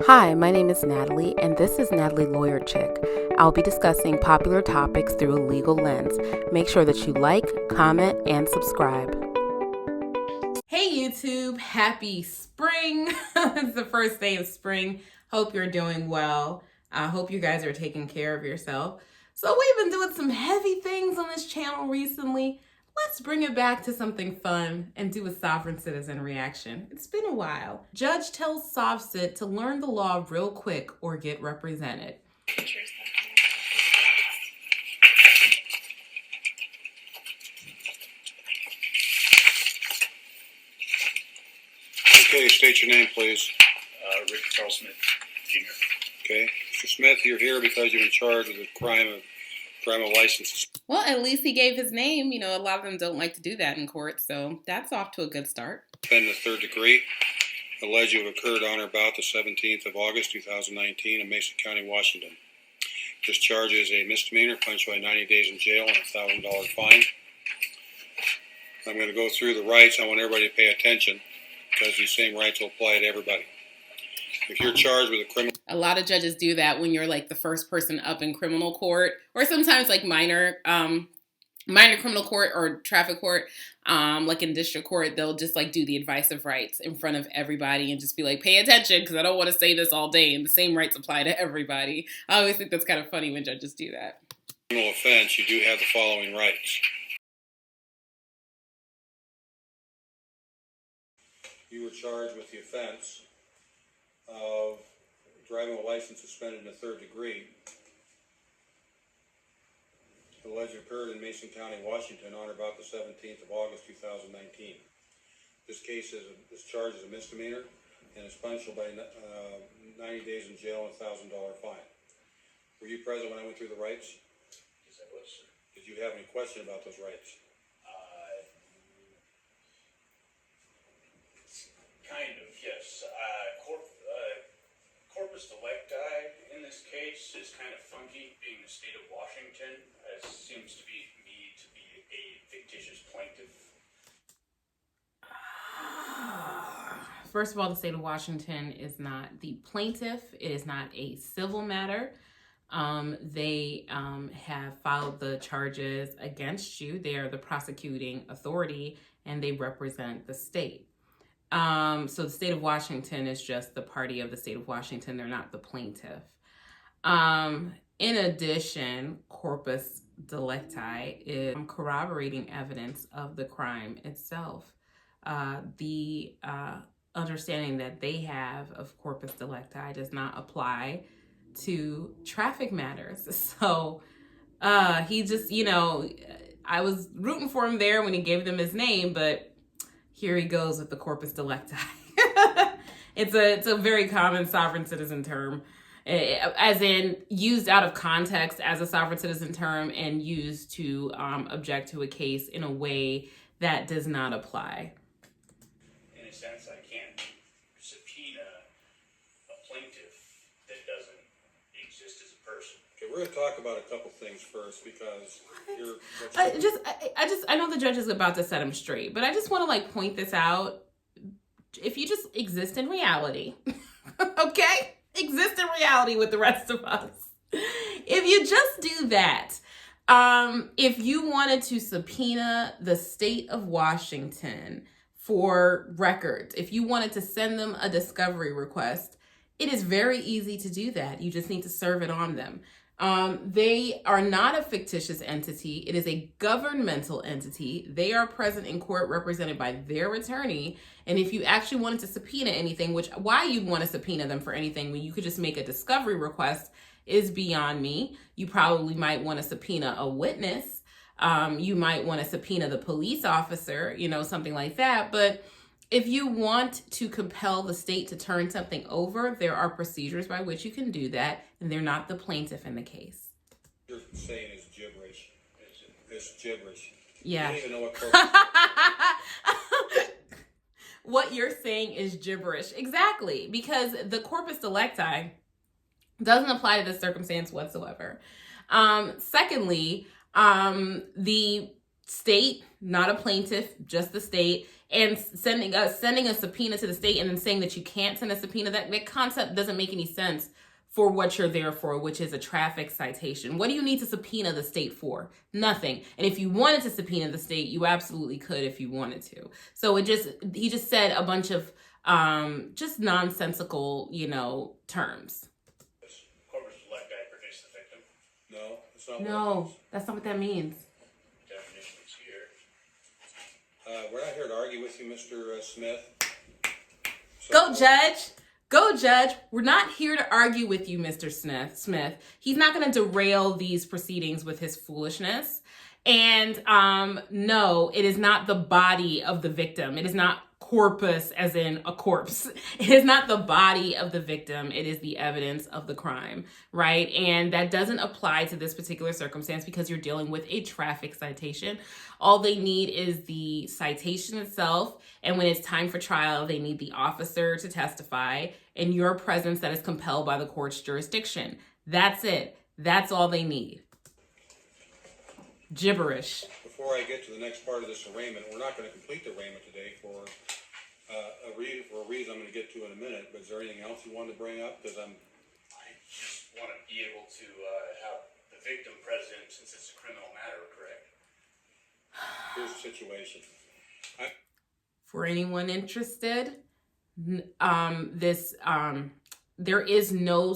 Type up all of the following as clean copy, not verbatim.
Hi, my name is Natalie, and this is Natalie Lawyer Chick. I'll be discussing popular topics through a legal lens. Make sure that you like, comment, and subscribe. Hey YouTube, happy spring. It's the first day of spring. Hope you're doing well. I hope you guys are taking care of yourself. So we've been doing some heavy things on this channel recently. Let's bring it back to something fun and do a sovereign citizen reaction. It's been a while. Judge tells SovCit to learn the law real quick or get represented. Okay, state your name, please. Richard Charles Smith, Jr. Okay, Mr. Smith, you're here because you've been charged with a crime of license. Well, at least he gave his name. You know, a lot of them don't like to do that in court, so that's off to a good start. Suspended in the third degree, alleged to have occurred on or about the 17th of August, 2019 in Mason County, Washington. This charge is a misdemeanor, punished by 90 days in jail and a $1,000 fine. I'm going to go through the rights. I want everybody to pay attention because these same rights will apply to everybody. If you're charged with a criminal... A lot of judges do that when you're like the first person up in criminal court, or sometimes like minor criminal court or traffic court, like in district court, they'll just like do the advice of rights in front of everybody and just be like, pay attention, because I don't want to say this all day, and the same rights apply to everybody. I always think that's kind of funny when judges do that. Criminal offense, you do have the following rights. You were charged with the offense of driving a license suspended in the third degree, alleged occurred in Mason County, Washington on or about the 17th of August, 2019. This charge is a misdemeanor and is punishable by 90 days in jail and a $1,000 fine. Were you present when I went through the rights? Yes, I was, sir. Did you have any question about those rights? Kind of, yes. Corpus delicti in this case is kind of funky, being the state of Washington, as seems to be a fictitious plaintiff. First of all, the state of Washington is not the plaintiff. It is not a civil matter. They have filed the charges against you. They are the prosecuting authority, and they represent the state. So the state of Washington is just the party of the state of Washington. They're not the plaintiff. In addition, corpus delicti is corroborating evidence of the crime itself. The understanding that they have of corpus delicti does not apply to traffic matters. So he just, you know, I was rooting for him there when he gave them his name, but here he goes with the corpus delicti. It's a very common sovereign citizen term, as in used out of context as a sovereign citizen term and used to object to a case in a way that does not apply. In a sense, I can't subpoena a plaintiff that doesn't exist as a person. Okay, we're going to talk about a couple things first because I know the judge is about to set him straight, but I just want to like point this out. If you just exist in reality, okay? Exist in reality with the rest of us. If you just do that, if you wanted to subpoena the state of Washington for records, if you wanted to send them a discovery request, it is very easy to do that. You just need to serve it on them. They are not a fictitious entity. It is a governmental entity. They are present in court represented by their attorney. And if you actually wanted to subpoena anything, why you'd want to subpoena them for anything when you could just make a discovery request is beyond me. You probably might want to subpoena a witness. You might want to subpoena the police officer, you know, something like that. But if you want to compel the state to turn something over, there are procedures by which you can do that, and they're not the plaintiff in the case. you're saying is gibberish. It's gibberish. Yeah. You don't even know what corpus... What you're saying is gibberish. Exactly, because the corpus delicti doesn't apply to this circumstance whatsoever. Secondly, the state, not a plaintiff, just the state, and sending a subpoena to the state and then saying that you can't send a subpoena, that concept doesn't make any sense for what you're there for, which is a traffic citation. What do you need to subpoena the state for? Nothing. And if you wanted to subpoena the state, you absolutely could if you wanted to. So he just said a bunch of just nonsensical, terms. Whoever's the left guy produced the victim. No, that's not No, that's not what that means. Definitions here. We're not here to argue with you, Mr. Smith. Go, Judge. Go, Judge. We're not here to argue with you, Mr. Smith. He's not going to derail these proceedings with his foolishness. And no, it is not the body of the victim. It is not corpus as in a corpse. It is not the body of the victim. It is the evidence of the crime, right? And that doesn't apply to this particular circumstance because you're dealing with a traffic citation. All they need is the citation itself. And when it's time for trial, they need the officer to testify in your presence that is compelled by the court's jurisdiction. That's it. That's all they need. Gibberish. Before I get to the next part of this arraignment, we're not going to complete the arraignment today for a reason I'm going to get to in a minute. But is there anything else you wanted to bring up? Because I just want to be able to have the victim present since it's a criminal matter, correct? Here's the situation. For anyone interested, there is no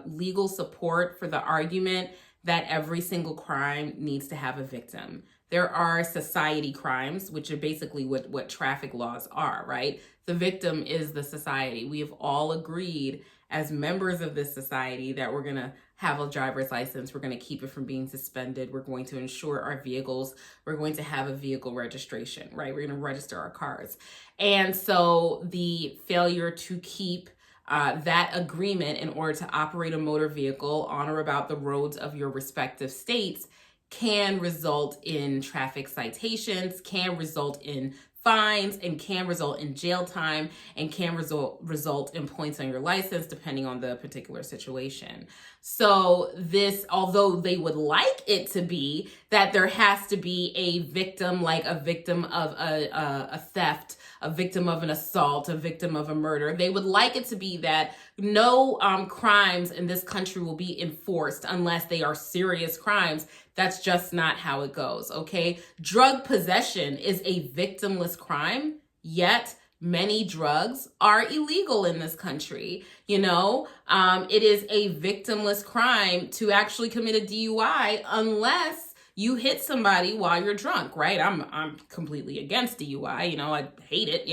legal support for the argument that every single crime needs to have a victim. There are society crimes, which are basically what traffic laws are, right? The victim is the society. We have all agreed as members of this society that we're going to have a driver's license. We're going to keep it from being suspended. We're going to insure our vehicles. We're going to have a vehicle registration, right? We're going to register our cars. And so the failure to keep that agreement in order to operate a motor vehicle on or about the roads of your respective states can result in traffic citations, can result in fines, and can result in jail time, and can result in points on your license depending on the particular situation. So this, although they would like it to be that there has to be a victim, like a victim of a theft, a victim of an assault, a victim of a murder, they would like it to be that no crimes in this country will be enforced unless they are serious crimes. That's just not how it goes, okay? Drug possession is a victimless crime, yet many drugs are illegal in this country. It is a victimless crime to actually commit a DUI unless you hit somebody while you're drunk, right? I'm completely against DUI, I hate it,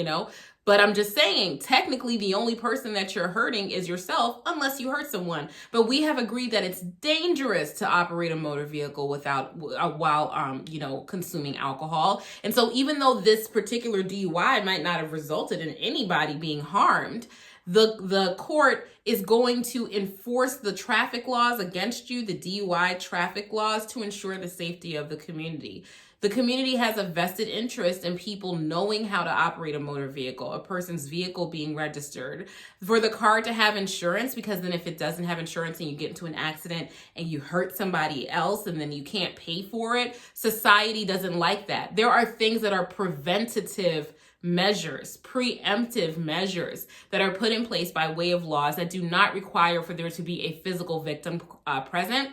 but I'm just saying, technically the only person that you're hurting is yourself unless you hurt someone. But we have agreed that it's dangerous to operate a motor vehicle while consuming alcohol. And so even though this particular DUI might not have resulted in anybody being harmed, the court is going to enforce the traffic laws against you, the DUI traffic laws, to ensure the safety of the community. The community has a vested interest in people knowing how to operate a motor vehicle, a person's vehicle being registered, for the car to have insurance, because then if it doesn't have insurance and you get into an accident and you hurt somebody else and then you can't pay for it, society doesn't like that. There are things that are preventative measures, preemptive measures that are put in place by way of laws that do not require for there to be a physical victim present.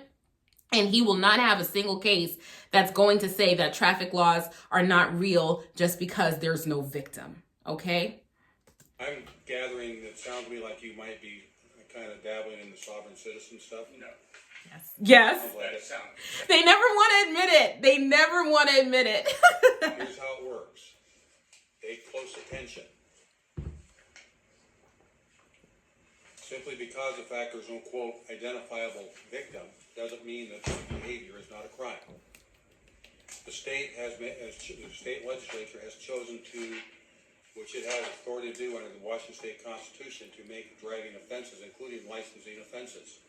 And he will not have a single case that's going to say that traffic laws are not real just because there's no victim, okay? I'm gathering, it sounds to me like you might be kind of dabbling in the sovereign citizen stuff. No. Yes. That sounds. They never want to admit it. They never want to admit it. Here's how it works. Pay close attention. Simply because the fact there's no, quote, identifiable victim doesn't mean that the behavior is not a crime. The state the state legislature has chosen to, which it has authority to do under the Washington State Constitution, to make driving offenses, including licensing offenses.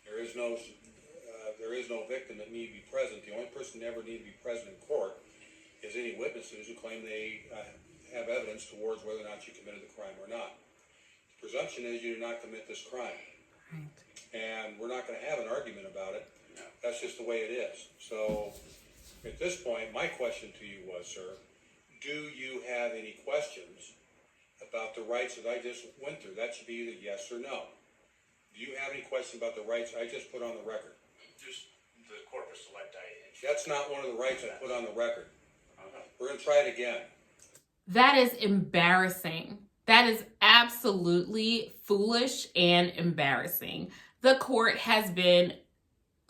There is no victim that need to be present. The only person that ever need to be present in court is any witnesses who claim they have evidence towards whether or not you committed the crime or not. The presumption is you did not commit this crime. Right. And we're not going to have an argument about it. No. That's just the way it is. So at this point, my question to you was, sir, do you have any questions about the rights that I just went through? That should be either yes or no. Do you have any question about the rights I just put on the record? Just the corpus electi. That's not one of the rights I put on the record. Okay. We're going to try it again. That is embarrassing. That is absolutely foolish and embarrassing. The court has been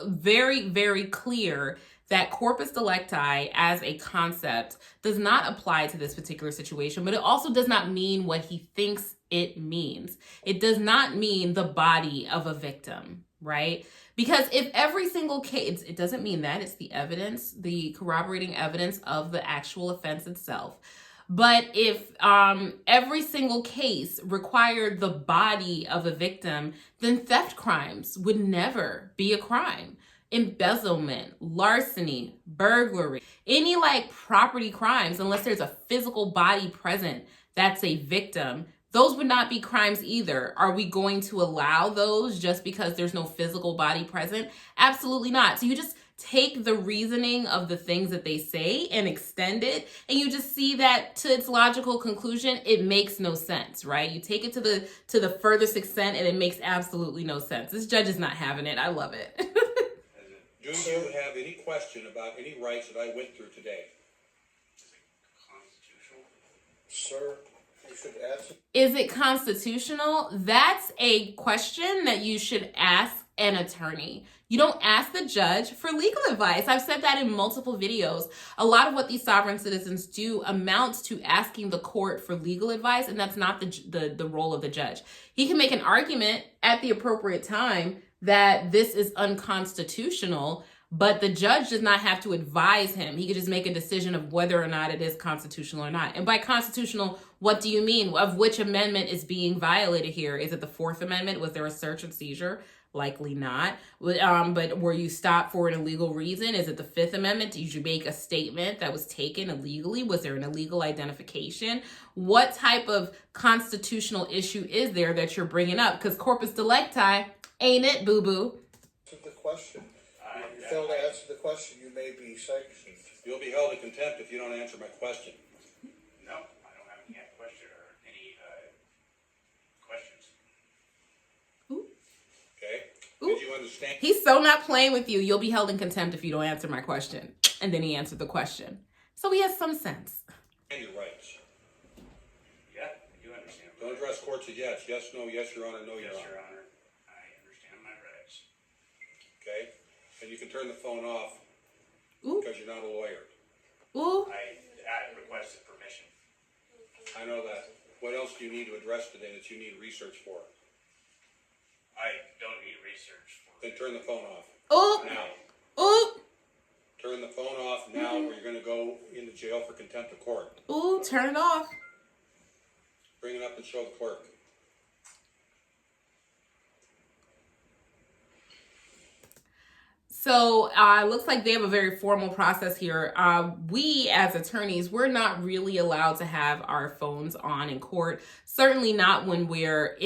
very, very clear that corpus delicti as a concept does not apply to this particular situation, but it also does not mean what he thinks it means. It does not mean the body of a victim, right? Because if every single case, it doesn't mean that, it's the evidence, the corroborating evidence of the actual offense itself. But if every single case required the body of a victim, then theft crimes would never be a crime. Embezzlement, larceny, burglary, any like property crimes, unless there's a physical body present that's a victim, those would not be crimes either. Are we going to allow those just because there's no physical body present? Absolutely not. So you just take the reasoning of the things that they say and extend it, and you just see that to its logical conclusion, it makes no sense, right? You take it to the furthest extent and it makes absolutely no sense. This judge is not having it. I love it. Do you have any question about any rights that I went through today? Is it constitutional? Sir, you should answer. Is it constitutional? That's a question that you should ask an attorney. You don't ask the judge for legal advice. I've said that in multiple videos. A lot of what these sovereign citizens do amounts to asking the court for legal advice, and that's not the role of the judge. He can make an argument at the appropriate time that this is unconstitutional, but the judge does not have to advise him. He could just make a decision of whether or not it is constitutional or not. And by constitutional, what do you mean? Of which amendment is being violated here? Is it the Fourth Amendment? Was there a search and seizure? Likely not. But were you stopped for an illegal reason? Is it the Fifth Amendment? Did you make a statement that was taken illegally? Was there an illegal identification? What type of constitutional issue is there that you're bringing up? Because corpus delicti, ain't it, boo-boo? To the question. If you fail to answer the question, you may be sanctioned. You'll be held in contempt if you don't answer my question. No, I don't have any question or any questions. Okay? Ooh. Did you understand? He's so not playing with you. You'll be held in contempt if you don't answer my question. And then he answered the question. So he has some sense. Your rights. Yeah, I do understand. Don't address courts as yes. Yes, no, yes, Your Honor, no, Yes, Your Your Honor. Honor. I understand my rights. Okay? And you can turn the phone off Ooh, because you're not a lawyer. ooh. I requested permission. I know that. What else do you need to address today that you need research for? I don't need research for Then turn the phone off. Ooh, Now. ooh, Turn the phone off now or you're going to go into jail for contempt of court. ooh, turn it off. Bring it up and show the clerk. So it looks like they have a very formal process here. We as attorneys, we're not really allowed to have our phones on in court. Certainly not when we're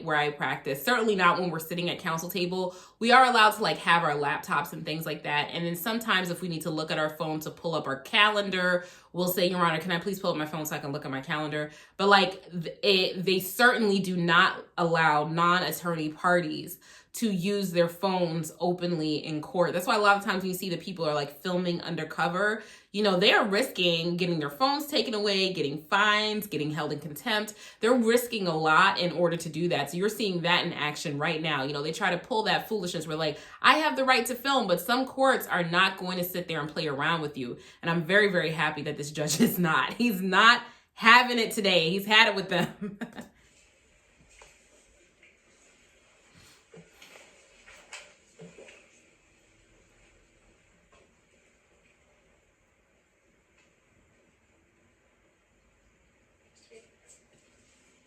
where I practice. Certainly not when we're sitting at counsel table. We are allowed to like have our laptops and things like that. And then sometimes if we need to look at our phone to pull up our calendar, we'll say, Your Honor, can I please pull up my phone so I can look at my calendar? But like they certainly do not allow non-attorney parties to use their phones openly in court. That's why a lot of times when you see the people are like filming undercover, you know, they are risking getting their phones taken away, getting fines, getting held in contempt. They're risking a lot in order to do that. So you're seeing that in action right now. You know, they try to pull that foolishness where like, I have the right to film, but some courts are not going to sit there and play around with you. And I'm very, very happy that this judge is not. He's not having it today. He's had it with them.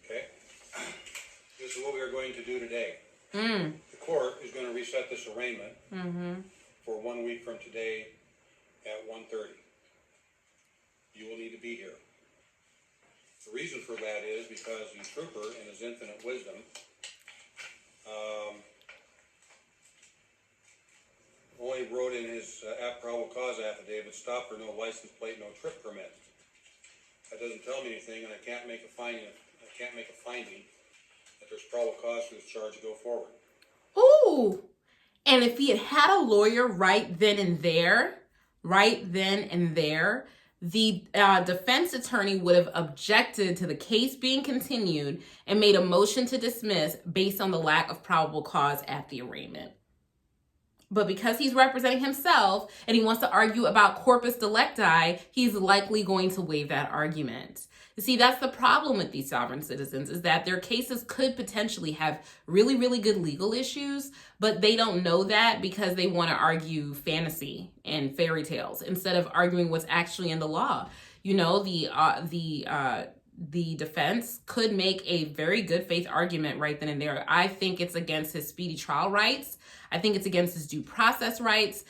Okay? This is what we are going to do today. Mm. The court is going to reset this arraignment Mm-hmm. for 1 week from today at 1:30. You will need to be here. The reason for that is because the trooper, in his infinite wisdom, only wrote in his probable cause affidavit, stop for no license plate, no trip permit. That doesn't tell me anything, and I can't make a finding that there's probable cause for this charge to go forward. Ooh. And if he had had a lawyer right then and there, the defense attorney would have objected to the case being continued and made a motion to dismiss based on the lack of probable cause at the arraignment. But because he's representing himself and he wants to argue about corpus delicti, he's likely going to waive that argument. You see, that's the problem with these sovereign citizens, is that their cases could potentially have really, really good legal issues, but they don't know that because they want to argue fantasy and fairy tales instead of arguing what's actually in the law. You know, the defense could make a very good faith argument right then and there. I think it's against his speedy trial rights. I think it's against his due process rights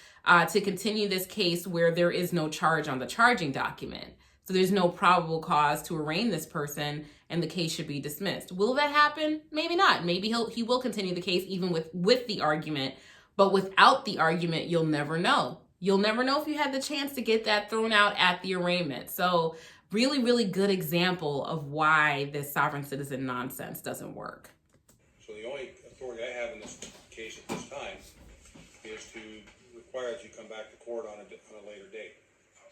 to continue this case where there is no charge on the charging document. So there's no probable cause to arraign this person and the case should be dismissed. Will that happen? Maybe not. Maybe he will continue the case even with the argument. But without the argument, you'll never know. You'll never know if you had the chance to get that thrown out at the arraignment. So really, really good example of why this sovereign citizen nonsense doesn't work. So the only authority I have in this case at this time is to require that you come back to court on a later date.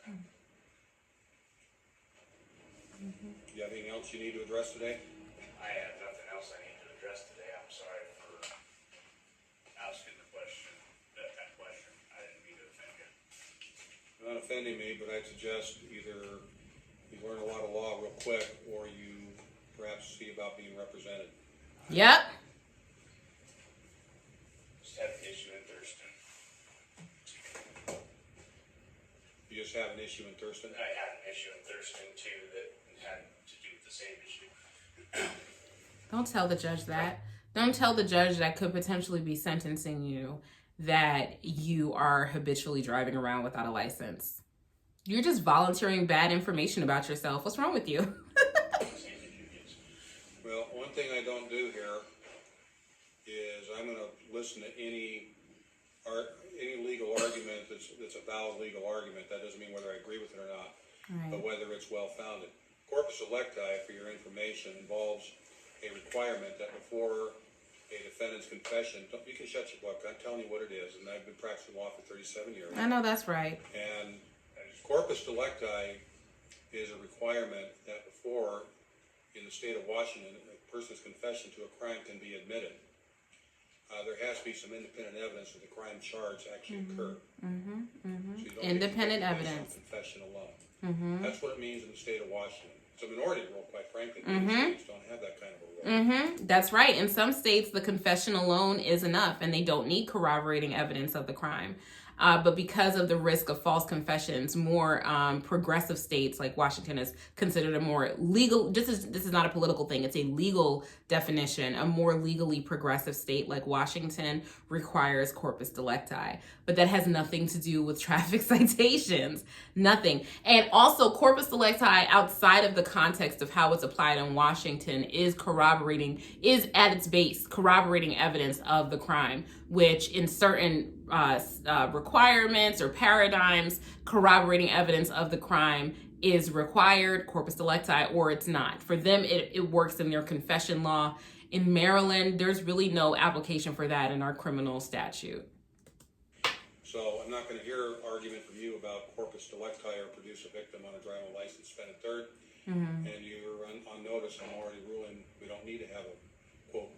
Okay. Mm-hmm. Do you have anything else you need to address today? I have nothing else I need to address today. I'm sorry for asking the question, that question. I didn't mean to offend you. You're not offending me, but I'd suggest either you learn a lot of law real quick or you perhaps see about being represented. Yep. Just had an issue in Thurston. You just have an issue in Thurston? I had an issue in Thurston too that had to do with the same issue. Don't tell the judge that. Don't tell the judge that could potentially be sentencing you that you are habitually driving around without a license. You're just volunteering bad information about yourself. What's wrong with you? Well, one thing I don't do here is I'm going to listen to any legal argument that's a valid legal argument. That doesn't mean whether I agree with it or not, but whether it's well-founded. Corpus electi, for your information, involves a requirement that before a defendant's confession, you can shut your book, I'm telling you what it is, and I've been practicing law for 37 years. I know that's right. And corpus delicti is a requirement that before, in the state of Washington, a person's confession to a crime can be admitted. There has to be some independent evidence that the crime charge actually occurred. So you don't Independent get to based on evidence. confession alone. That's what it means in the state of Washington. It's a minority rule, quite frankly. Many states don't have that kind of a rule. That's right. In some states, the confession alone is enough and they don't need corroborating evidence of the crime. But because of the risk of false confessions, more progressive states like Washington is considered a more legal, this is not a political thing, it's a legal definition. A more legally progressive state like Washington requires corpus delicti. But that has nothing to do with traffic citations. Nothing. And also corpus delicti, outside of the context of how it's applied in Washington, is at its base corroborating evidence of the crime, which in certain requirements or paradigms, corroborating evidence of the crime is required, corpus delicti, or it's not. For them, it works in their confession law. In Maryland, there's really no application for that in our criminal statute. So I'm not going to hear argument from you about corpus delicti or produce a victim on a driving license suspended third. And you're on notice. I'm already ruling we don't need to have a, quote,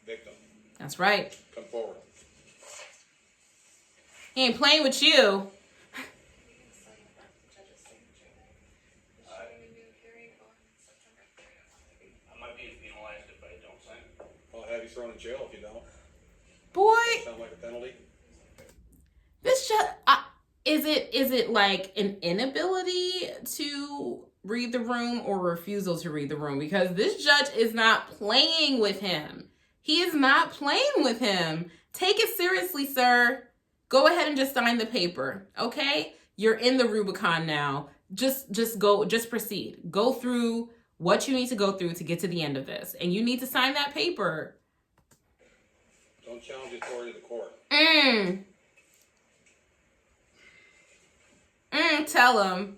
victim. That's right. Come forward. He ain't playing with you. I might be penalized if I don't sign it. I'll have you thrown in jail if you don't. Boy, Sound like a penalty? this just is it like an inability to read the room or refusal to read the room? Because this judge is not playing with him. He is not playing with him. Take it seriously, sir. Go ahead and just sign the paper, okay? You're in the Rubicon now. Just proceed. Go through what you need to go through to get to the end of this. And you need to sign that paper. Don't challenge the authority of the court. Tell him.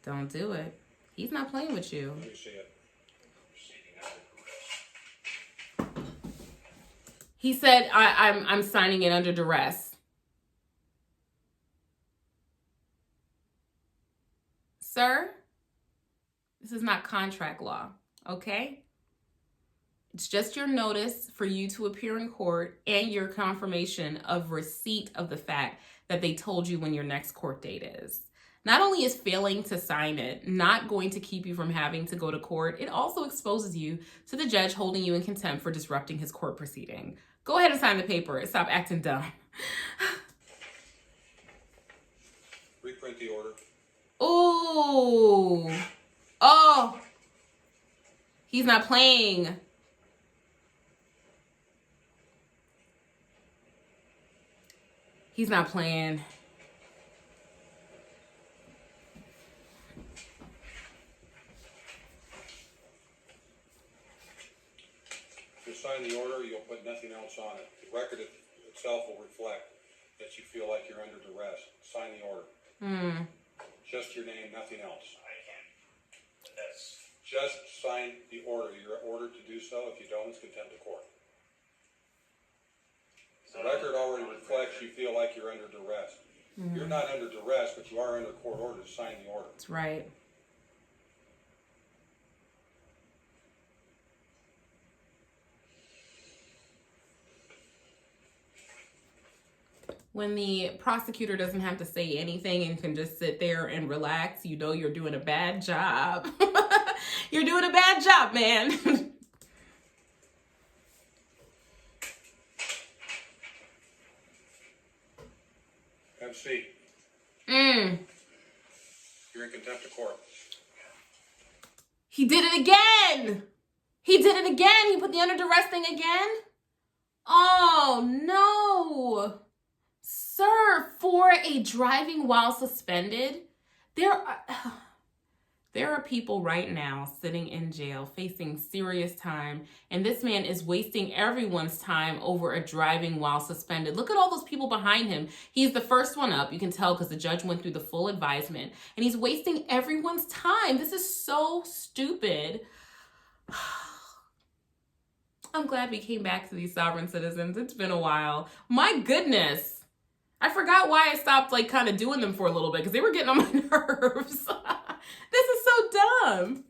Don't do it. He's not playing with you. Let me see it. He said, I'm signing it under duress. Sir, this is not contract law, okay? It's just your notice for you to appear in court and your confirmation of receipt of the fact that they told you when your next court date is. Not only is failing to sign it not going to keep you from having to go to court, it also exposes you to the judge holding you in contempt for disrupting his court proceeding. Go ahead and sign the paper and stop acting dumb. Reprint the order. Ooh. Oh. He's not playing. He's not playing. If you sign the order, you'll put nothing else on it. The record itself will reflect that you feel like you're under duress. Sign the order. Just your name, nothing else. I can't. That's Just sign the order. You're ordered to do so. If you don't, it's contempt of court. The record already reflects you feel like you're under duress. You're not under duress, but you are under court order to sign the order. That's right. When the prosecutor doesn't have to say anything and can just sit there and relax, you know you're doing a bad job. You're doing a bad job, man. Have a seat. You're in contempt of court. He did it again. He did it again. He put the under duress thing again. Oh, no. Sir, for a driving while suspended, there are people right now sitting in jail facing serious time, and this man is wasting everyone's time over a driving while suspended. Look at all those people behind him. He's the first one up. You can tell because the judge went through the full advisement, and he's wasting everyone's time. This is so stupid. I'm glad we came back to these sovereign citizens. It's been a while. My goodness. I forgot why I stopped kind of doing them for a little bit because they were getting on my nerves. This is so dumb.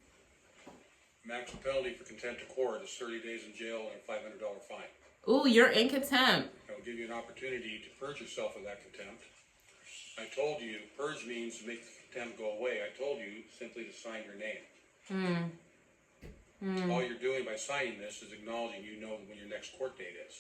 Maximum penalty for contempt of court is 30 days in jail and a $500 fine. Ooh, you're in contempt. I will give you an opportunity to purge yourself of that contempt. I told you, purge means to make the contempt go away. I told you simply to sign your name. All you're doing by signing this is acknowledging you know when your next court date is.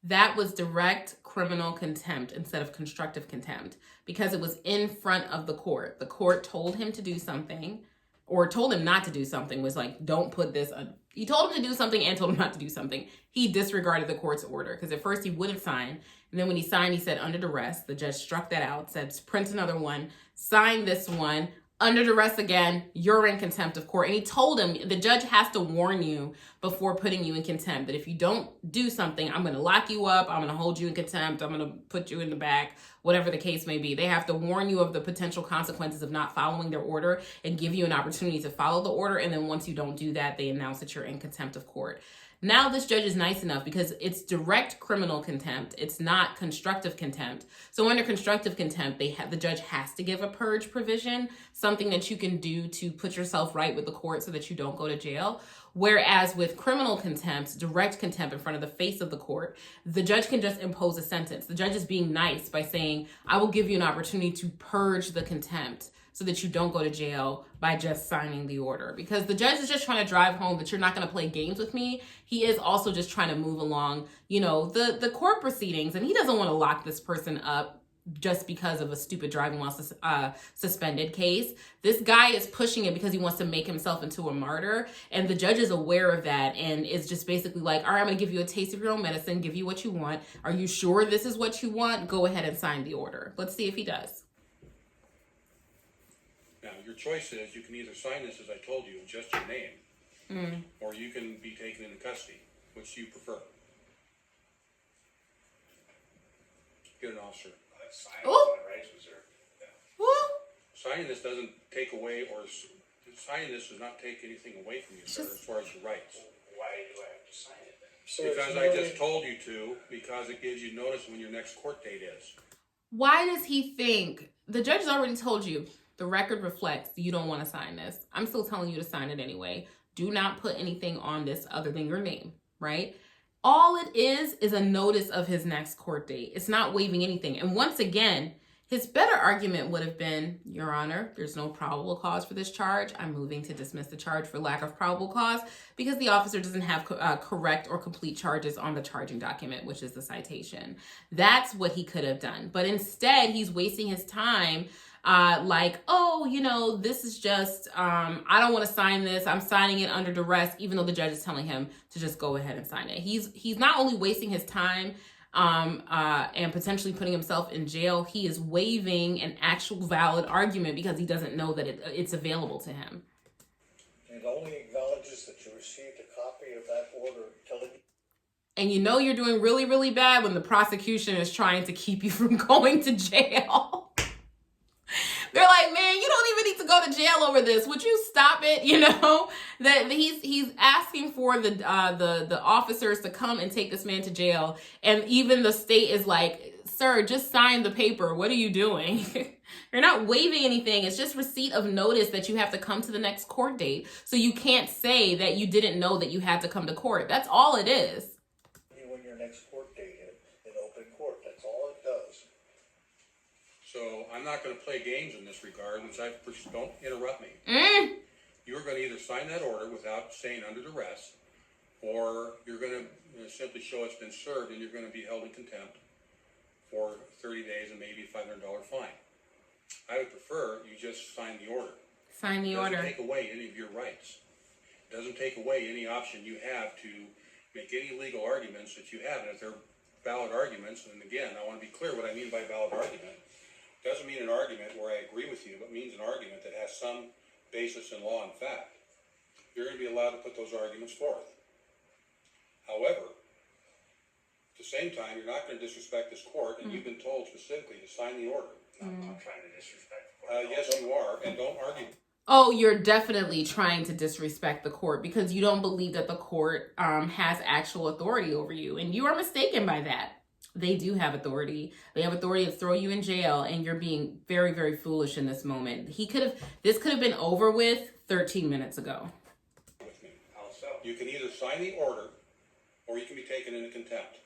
That was direct criminal contempt instead of constructive contempt because it was in front of the court. The court told him to do something or told him not to do something, was like, don't put this on. He told him to do something and told him not to do something. He disregarded the court's order because at first he wouldn't sign. And then when he signed, he said under duress. The judge struck that out, said print another one, sign this one. Under duress again, you're in contempt of court. And he told him, the judge has to warn you before putting you in contempt that if you don't do something, I'm going to lock you up, I'm going to hold you in contempt, I'm going to put you in the back, whatever the case may be. They have to warn you of the potential consequences of not following their order and give you an opportunity to follow the order. And then once you don't do that, they announce that you're in contempt of court. Now this judge is nice enough because it's direct criminal contempt. It's not constructive contempt. So under constructive contempt, the judge has to give a purge provision, something that you can do to put yourself right with the court so that you don't go to jail. Whereas with criminal contempt, direct contempt in front of the face of the court, the judge can just impose a sentence. The judge is being nice by saying, I will give you an opportunity to purge the contempt so that you don't go to jail by just signing the order. Because the judge is just trying to drive home that you're not going to play games with me. He is also just trying to move along, the court proceedings. And he doesn't want to lock this person up just because of a stupid driving while suspended case. This guy is pushing it because he wants to make himself into a martyr. And the judge is aware of that and is just basically like, all right, I'm going to give you a taste of your own medicine, give you what you want. Are you sure this is what you want? Go ahead and sign the order. Let's see if he does. Now, your choice is you can either sign this as I told you, just your name, or you can be taken into custody. Which do you prefer? Get an officer. Sign my rights reserved. Yeah. Woo! signing this doesn't take away, signing this does not take anything away from you, sir, as far as your rights. Why do I have to sign it then? So it's Because I just told you to, because it gives you notice when your next court date is. Why does he think the judge has already told you the record reflects you don't want to sign this? I'm still telling you to sign it anyway. Do not put anything on this other than your name, right? All it is a notice of his next court date. It's not waiving anything. And once again, his better argument would have been, Your Honor, there's no probable cause for this charge. I'm moving to dismiss the charge for lack of probable cause because the officer doesn't have correct or complete charges on the charging document, which is the citation. That's what he could have done. But instead, he's wasting his time this is just, I don't want to sign this. I'm signing it under duress, even though the judge is telling him to just go ahead and sign it. He's not only wasting his time, and potentially putting himself in jail, he is waiving an actual valid argument because he doesn't know that it's available to him. It only acknowledges that you received a copy of that order telling you. And you know you're doing really, really bad when the prosecution is trying to keep you from going to jail. They're like, man, you don't even need to go to jail over this. Would you stop it? You know, that he's asking for the officers to come and take this man to jail. And even the state is like, sir, just sign the paper. What are you doing? You're not waiving anything. It's just receipt of notice that you have to come to the next court date. So you can't say that you didn't know that you had to come to court. That's all it is. When your next court date in open court, that's all it does. So I'm not going to play games in this regard, don't interrupt me. You're going to either sign that order without saying under duress, or you're going to simply show it's been served and you're going to be held in contempt for 30 days and maybe a $500 fine. I would prefer you just sign the order. Sign the order. It doesn't take away any of your rights. It doesn't take away any option you have to make any legal arguments that you have. And if they're valid arguments, and again, I want to be clear what I mean by valid argument. It doesn't mean an argument where I agree with you, but means an argument that has some basis in law and fact. You're going to be allowed to put those arguments forth. However, at the same time, you're not going to disrespect this court, and you've been told specifically to sign the order. I'm not trying to disrespect the court. Yes, you are, and don't argue. Oh, you're definitely trying to disrespect the court because you don't believe that the court has actual authority over you. And you are mistaken by that. They do have authority. They have authority to throw you in jail, and you're being very, very foolish in this moment. This could have been over with 13 minutes ago. With me. How so? You can either sign the order, or you can be taken into contempt.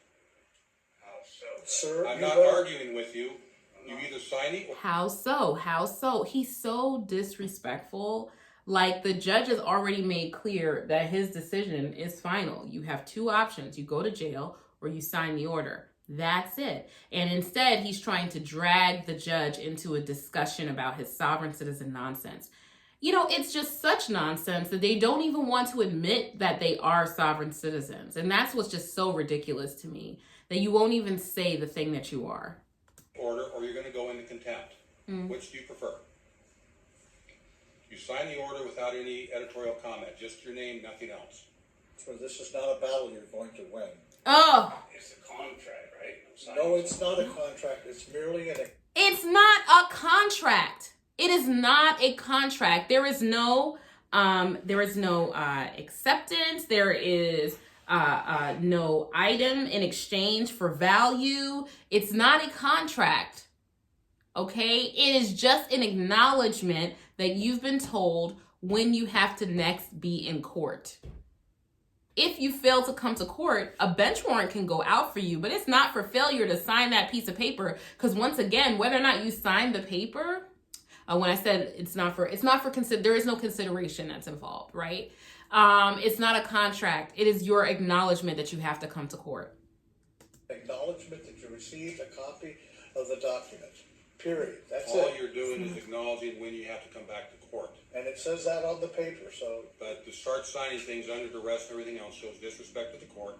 How so? Sir, I'm not arguing with you. You either sign the order. How so? How so? He's so disrespectful. Like, the judge has already made clear that his decision is final. You have two options. You go to jail or you sign the order. That's it. And instead, he's trying to drag the judge into a discussion about his sovereign citizen nonsense. You know, it's just such nonsense that they don't even want to admit that they are sovereign citizens. And that's what's just so ridiculous to me, that you won't even say the thing that you are. Order, or you're going to go into contempt. Which do you prefer? You sign the order without any editorial comment, just your name, nothing else. So this is not a battle you're going to win. Oh, It's a contract, right? No, it's not a contract. It's merely an. it's not a contract. It is not a contract. There is no acceptance. There is no item in exchange for value. It's not a contract. Okay? It is just an acknowledgement that you've been told when you have to next be in court. If you fail to come to court, a bench warrant can go out for you, but it's not for failure to sign that piece of paper. Because once again, whether or not you sign the paper, when I said there is no consideration that's involved, right? It's not a contract. It is your acknowledgement that you have to come to court. Acknowledgement that you received a copy of the document. Period. That's All it. you're doing is acknowledging when you have to come back to court. And it says that on the paper, so. But to start signing things under duress and everything else shows disrespect to the court.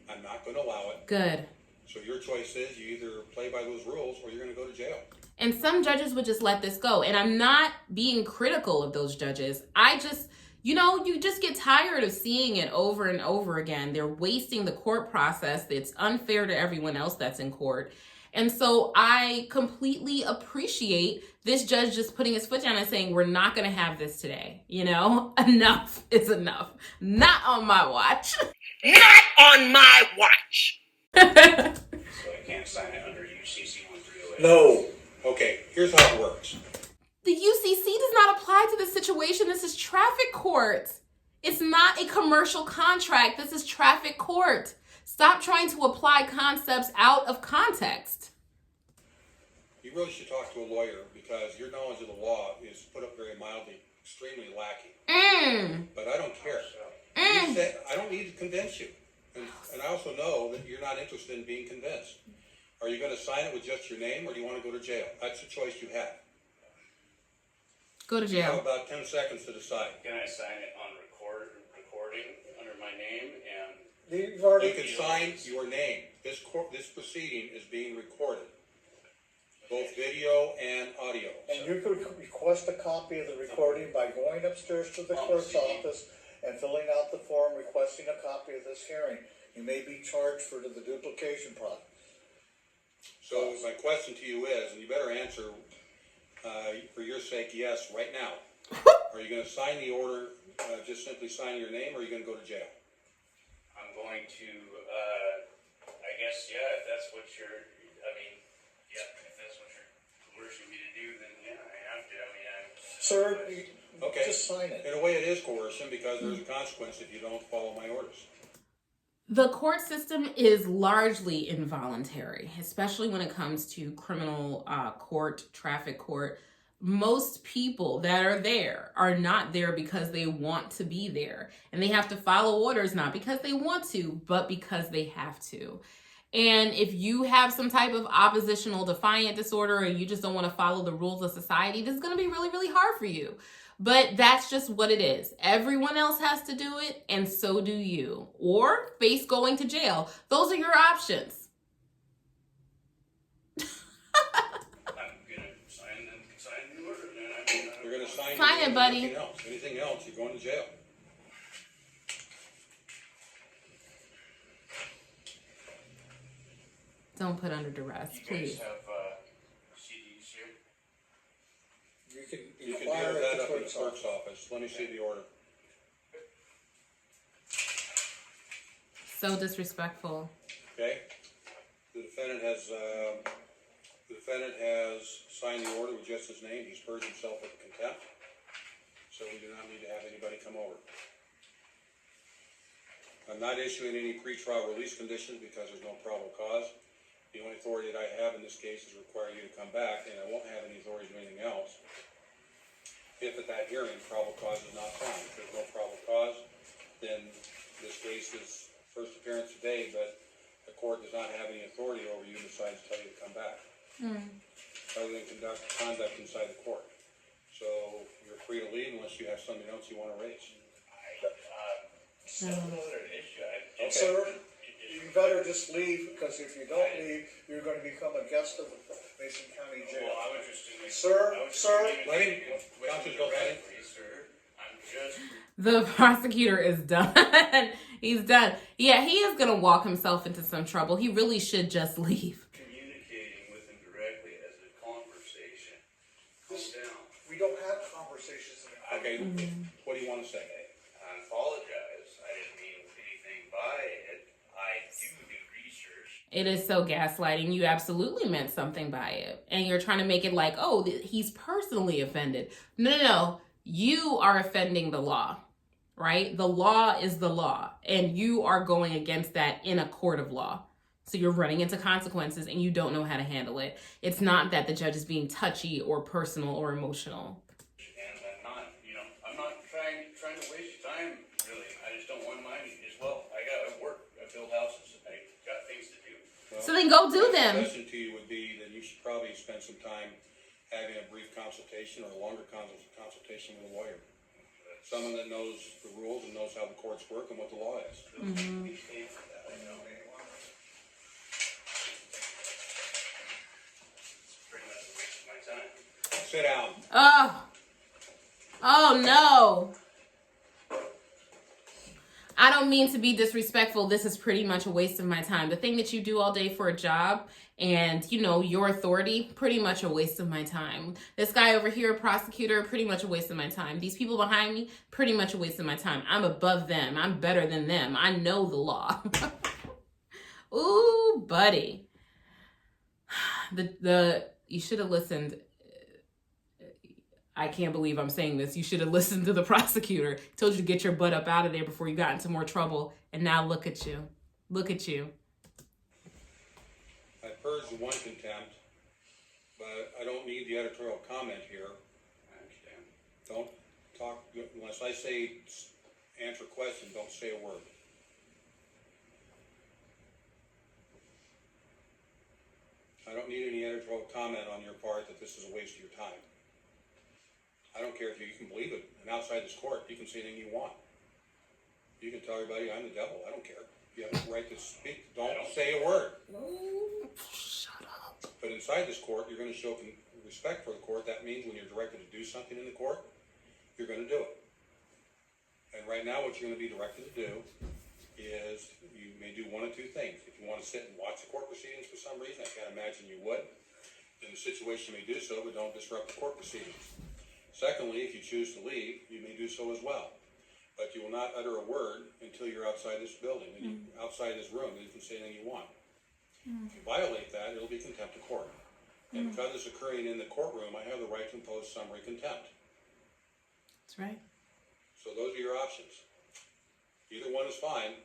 I'm not going to allow it. Good. So your choice is you either play by those rules or you're going to go to jail. And some judges would just let this go. And I'm not being critical of those judges. You just get tired of seeing it over and over again. They're wasting the court process. It's unfair to everyone else that's in court. And so I completely appreciate this judge just putting his foot down and saying, we're not going to have this today. You know, enough is enough. Not on my watch. Not on my watch. So I can't sign it under UCC 1308. No. Okay, here's how it works. The UCC does not apply to this situation. This is traffic court. It's not a commercial contract. This is traffic court. Stop trying to apply concepts out of context. You really should talk to a lawyer because your knowledge of the law is, put up very mildly, extremely lacking. But I don't care. You said, I don't need to convince you. And I also know that you're not interested in being convinced. Are you going to sign it with just your name or do you want to go to jail? That's the choice you have. Go to You have jail. about 10 seconds to decide. Can I sign it on recording under my name and You've already. You can sign your name. This proceeding is being recorded, both video and audio. And you could request a copy of the recording by going upstairs to the clerk's office and filling out the form requesting a copy of this hearing. You may be charged for the duplication problem. So my question to you is, and you better answer for your sake, yes, right now. Are you going to sign the order, just simply sign your name, or are you going to go to jail? I'm going to, I guess, yeah, if that's what you're, if that's what you're coercing me to do, then yeah, I have to. Sir, Okay. just sign it. In a way, it is coercion because there's a consequence if you don't follow my orders. The court system is largely involuntary, especially when it comes to criminal court, traffic court. Most people that are there are not there because they want to be there. And they have to follow orders, not because they want to, but because they have to. And if you have some type of oppositional defiant disorder and you just don't want to follow the rules of society, this is going to be really, really hard for you. But that's just what it is. Everyone else has to do it, and so do you. Or face going to jail. Those are your options. I'm gonna sign the order. Then You're going to sign Sign it, buddy. Anything else, you're going to jail. Don't put under duress, you guys please. have CDs here. You can inquire deal with at that the up in the clerk's clerk's office. office. Let me see the order. So disrespectful. Okay? The defendant has signed the order with just his name. He's purged himself of contempt. So we do not need to have anybody come over. I'm not issuing any pretrial release conditions because there's no probable cause. The only authority that I have in this case is require you to come back, and I won't have any authority to do anything else. If at that hearing, probable cause is not found. If there's no probable cause, then this case is first appearance today, but the court does not have any authority over you and decides to tell you to come back. Other than conduct inside the court. So you're free to leave unless you have something else you want to raise. Still another issue. Okay. Sir, you better just leave, because if you don't leave, you're going to become a guest of the Mason County Jail. Well, I was just in Sir, Let him, Councilor Bill, let him. sir. I'm just The prosecutor is done. He's done. Yeah, he is going to walk himself into some trouble. He really should just leave. communicating with him directly as a conversation. Calm down. We don't have conversations. Okay, what do you want to say? I apologize. I didn't mean anything by it. I do research. It is so gaslighting. You absolutely meant something by it. And you're trying to make it like, oh, he's personally offended. No. You are offending the law, right? The law is the law. And you are going against that in a court of law. So you're running into consequences and you don't know how to handle it. It's not that the judge is being touchy or personal or emotional. And I'm not trying to waste your time, really. I just don't want mine as well. I got work. I build houses. I got things to do. Well, So then go do my them. suggestion to you would be that you should probably spend some time having a brief consultation or a longer consultation with a lawyer. Someone that knows the rules and knows how the courts work and what the law is. We pay for that, I know. It's pretty much a waste of my time. Sit down. Oh no. I don't mean to be disrespectful. This is pretty much a waste of my time. The thing that you do all day for a job and, you know, your authority, pretty much a waste of my time. This guy over here, prosecutor, pretty much a waste of my time. These people behind me, pretty much a waste of my time. I'm above them. I'm better than them. I know the law. Ooh, buddy. You should have listened. I can't believe I'm saying this. You should have listened to the prosecutor. He told you to get your butt up out of there before you got into more trouble. And now look at you. Look at you. I purged the one contempt, but I don't need the editorial comment here. I understand. Don't talk, unless I say answer question, don't say a word. I don't need any editorial comment on your part that this is a waste of your time. I don't care if you can believe it. And outside this court, you can say anything you want. You can tell everybody I'm the devil. I don't care. You have the right to speak. Don't say a word. Shut up. But inside this court, you're going to show respect for the court. That means when you're directed to do something in the court, you're going to do it. And right now, what you're going to be directed to do is you may do one of two things. If you want to sit and watch the court proceedings for some reason, I can't imagine you would. In the situation, you may do so, but don't disrupt the court proceedings. Secondly, if you choose to leave, you may do so as well. But you will not utter a word until you're outside this building, and outside this room, and you can say anything you want. If you violate that, it'll be contempt of court. And because it's occurring in the courtroom, I have the right to impose summary contempt. That's right. So those are your options. Either one is fine,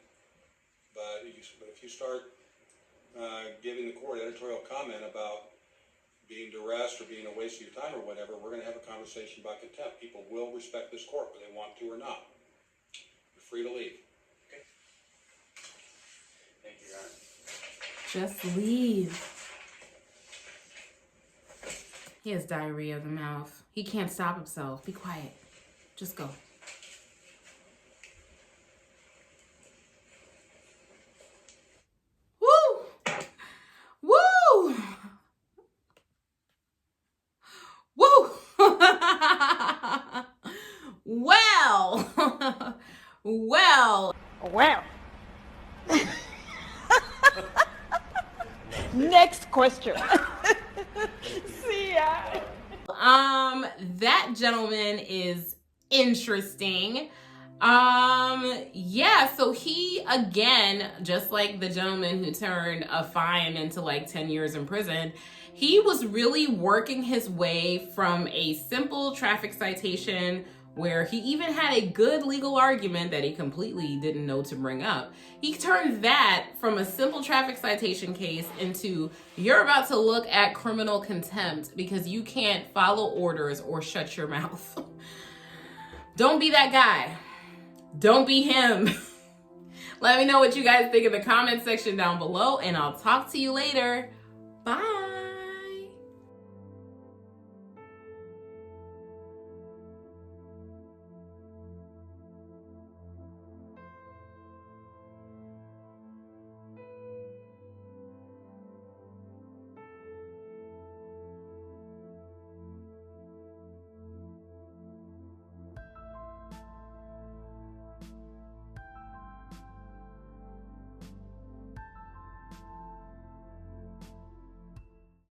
but if you start giving the court editorial comment about being duressed or being a waste of your time or whatever, we're going to have a conversation about contempt. People will respect this court, whether they want to or not. You're free to leave. Okay. Thank you, Your Honor. Just leave. He has diarrhea of the mouth. He can't stop himself. Be quiet. Just go. Woo! Woo! Woo! Well. Well. Well. Next question. See ya. That gentleman is interesting. Yeah, so he, again, just like the gentleman who turned a fine into like 10 years in prison, he was really working his way from a simple traffic citation where he even had a good legal argument that he completely didn't know to bring up. He turned that from a simple traffic citation case into, you're about to look at criminal contempt because you can't follow orders or shut your mouth. Don't be that guy. Don't be him. Let me know what you guys think in the comment section down below, and I'll talk to you later. Bye.